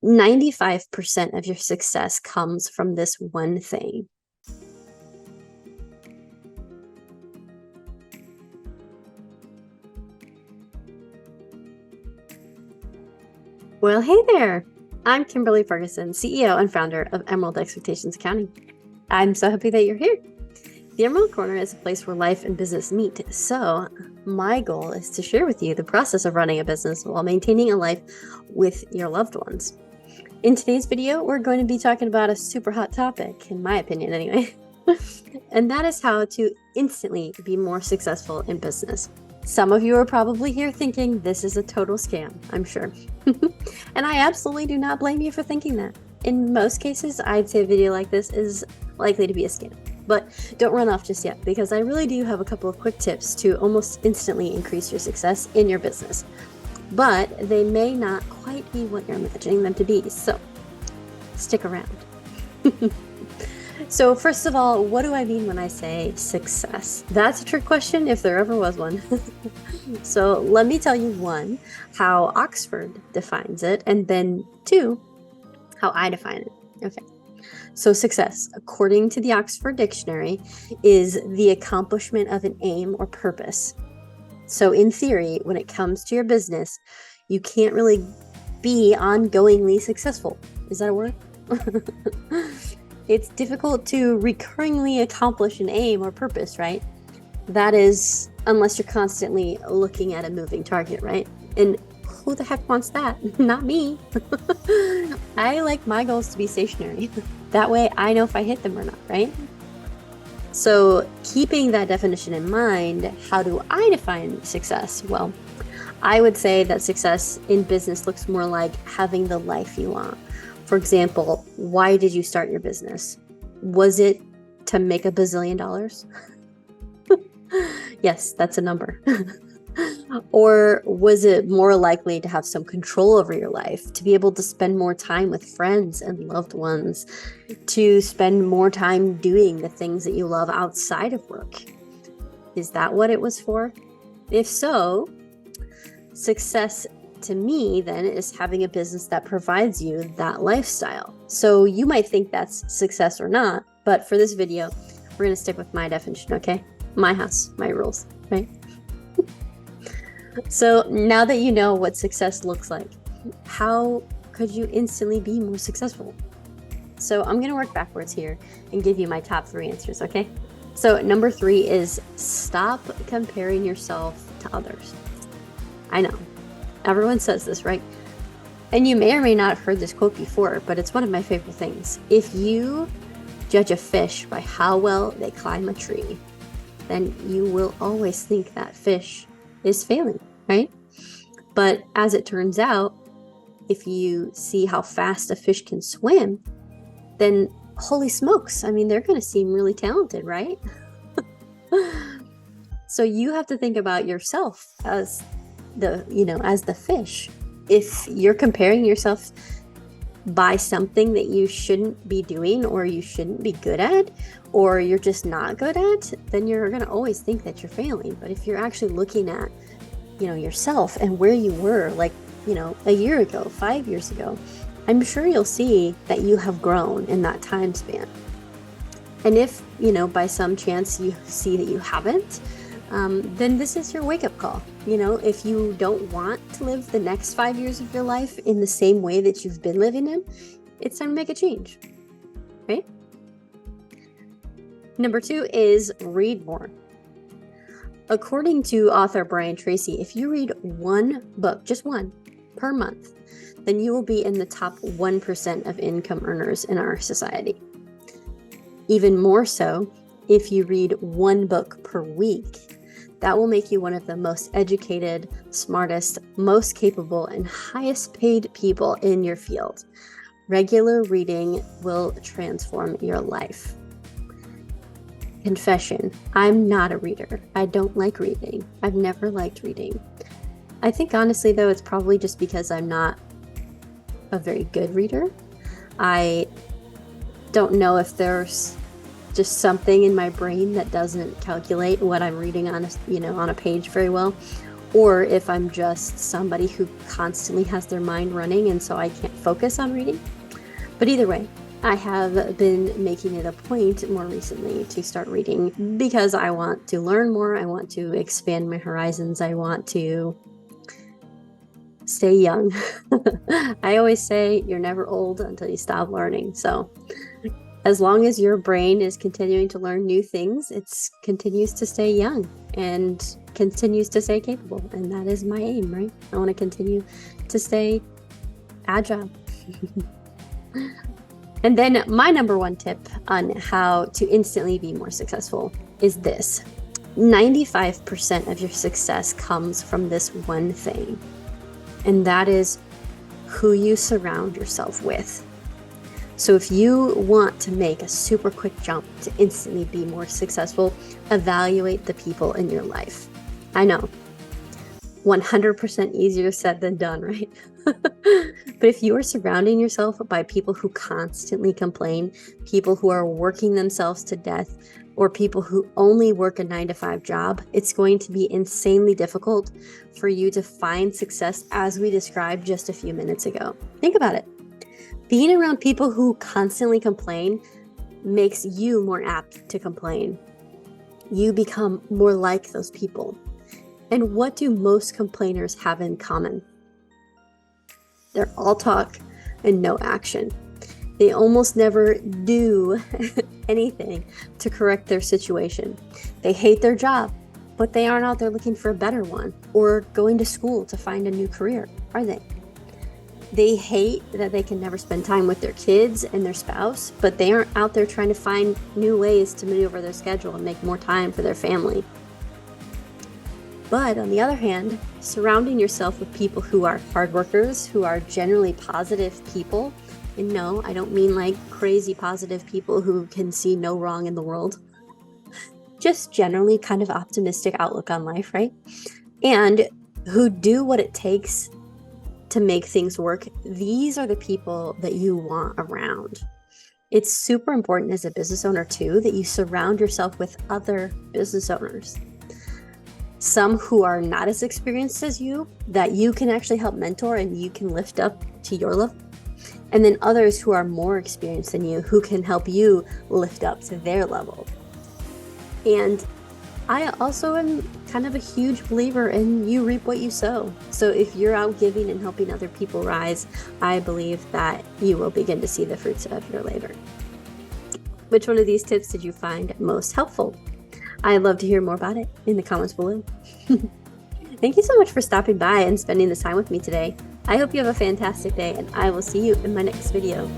95% of your success comes from this one thing. Well, hey there. I'm Kimberly Ferguson, CEO and founder of Emerald Expectations Accounting. I'm so happy that you're here. The Emerald Corner is a place where life and business meet. So my goal is to share with you the process of running a business while maintaining a life with your loved ones. In today's video, we're going to be talking about a super hot topic, in my opinion anyway, and that is how to instantly be more successful in business. Some of you are probably here thinking this is a total scam, I'm sure. And I absolutely do not blame you for thinking that. In most cases, I'd say a video like this is likely to be a scam. But don't run off just yet, because I really do have a couple of quick tips to almost instantly increase your success in your business. But they may not quite be what you're imagining them to be, so stick around. So first of all, what do I mean when I say success? That's a trick question if there ever was one. So let me tell you, one, how Oxford defines it, and then two, how I define it. Okay. So success, according to the Oxford Dictionary, is the accomplishment of an aim or purpose. So in theory, when it comes to your business, you can't really be ongoingly successful. Is that a word? It's difficult to recurringly accomplish an aim or purpose, right? That is, unless you're constantly looking at a moving target, right? And who the heck wants that? Not me. I like my goals to be stationary. That way I know if I hit them or not, right? So keeping that definition in mind, how do I define success? Well, I would say that success in business looks more like having the life you want. For example, why did you start your business? Was it to make $1 bazillion? Yes, that's a number. Or was it more likely to have some control over your life, to be able to spend more time with friends and loved ones, to spend more time doing the things that you love outside of work? Is that what it was for? If so, success to me then is having a business that provides you that lifestyle. So you might think that's success or not, but for this video, we're going to stick with my definition, okay? My house, my rules, right? So now that you know what success looks like, how could you instantly be more successful? So I'm going to work backwards here and give you my top 3 answers, okay? So number 3 is stop comparing yourself to others. I know, everyone says this, right? And you may or may not have heard this quote before, but it's one of my favorite things. If you judge a fish by how well they climb a tree, then you will always think that fish is failing, right? But as it turns out, if you see how fast a fish can swim, then holy smokes, I mean, they're going to seem really talented, right? So you have to think about yourself as the fish. If you're comparing yourself by something that you shouldn't be doing, or you shouldn't be good at, or you're just not good at, then you're going to always think that you're failing. But if you're actually looking at, yourself and where you were, like, a year ago, 5 years ago, I'm sure you'll see that you have grown in that time span. And if, by some chance you see that you haven't, then this is your wake-up call. If you don't want to live the next 5 years of your life in the same way that you've been living them, it's time to make a change, right? Number 2 is read more. According to author Brian Tracy, if you read one book, just one, per month, then you will be in the top 1% of income earners in our society. Even more so, if you read one book per week, that will make you one of the most educated, smartest, most capable, and highest paid people in your field. Regular reading will transform your life. Confession, I'm not a reader. I don't like reading. I've never liked reading. I think honestly though, it's probably just because I'm not a very good reader. I don't know if there's just something in my brain that doesn't calculate what I'm reading on a page very well, or if I'm just somebody who constantly has their mind running and so I can't focus on reading. But either way, I have been making it a point more recently to start reading because I want to learn more. I want to expand my horizons. I want to stay young. I always say you're never old until you stop learning. So as long as your brain is continuing to learn new things, it continues to stay young and continues to stay capable. And that is my aim, right? I want to continue to stay agile. And then my number one tip on how to instantly be more successful is this. 95% of your success comes from this one thing, and that is who you surround yourself with. So if you want to make a super quick jump to instantly be more successful, evaluate the people in your life. I know, 100% easier said than done, right? But if you are surrounding yourself by people who constantly complain, people who are working themselves to death, or people who only work a 9-to-5 job, it's going to be insanely difficult for you to find success as we described just a few minutes ago. Think about it. Being around people who constantly complain makes you more apt to complain. You become more like those people. And what do most complainers have in common? They're all talk and no action. They almost never do anything to correct their situation. They hate their job, but they aren't out there looking for a better one or going to school to find a new career, are they? They hate that they can never spend time with their kids and their spouse, but they aren't out there trying to find new ways to maneuver their schedule and make more time for their family. But on the other hand, surrounding yourself with people who are hard workers, who are generally positive people, and no, I don't mean like crazy positive people who can see no wrong in the world, just generally kind of optimistic outlook on life, right? And who do what it takes to make things work. These are the people that you want around. It's super important as a business owner too, that you surround yourself with other business owners. Some who are not as experienced as you, that you can actually help mentor and you can lift up to your level. And then others who are more experienced than you, who can help you lift up to their level. And I also am kind of a huge believer in you reap what you sow. So if you're out giving and helping other people rise, I believe that you will begin to see the fruits of your labor. Which one of these tips did you find most helpful? I'd love to hear more about it in the comments below. Thank you so much for stopping by and spending this time with me today. I hope you have a fantastic day, and I will see you in my next video.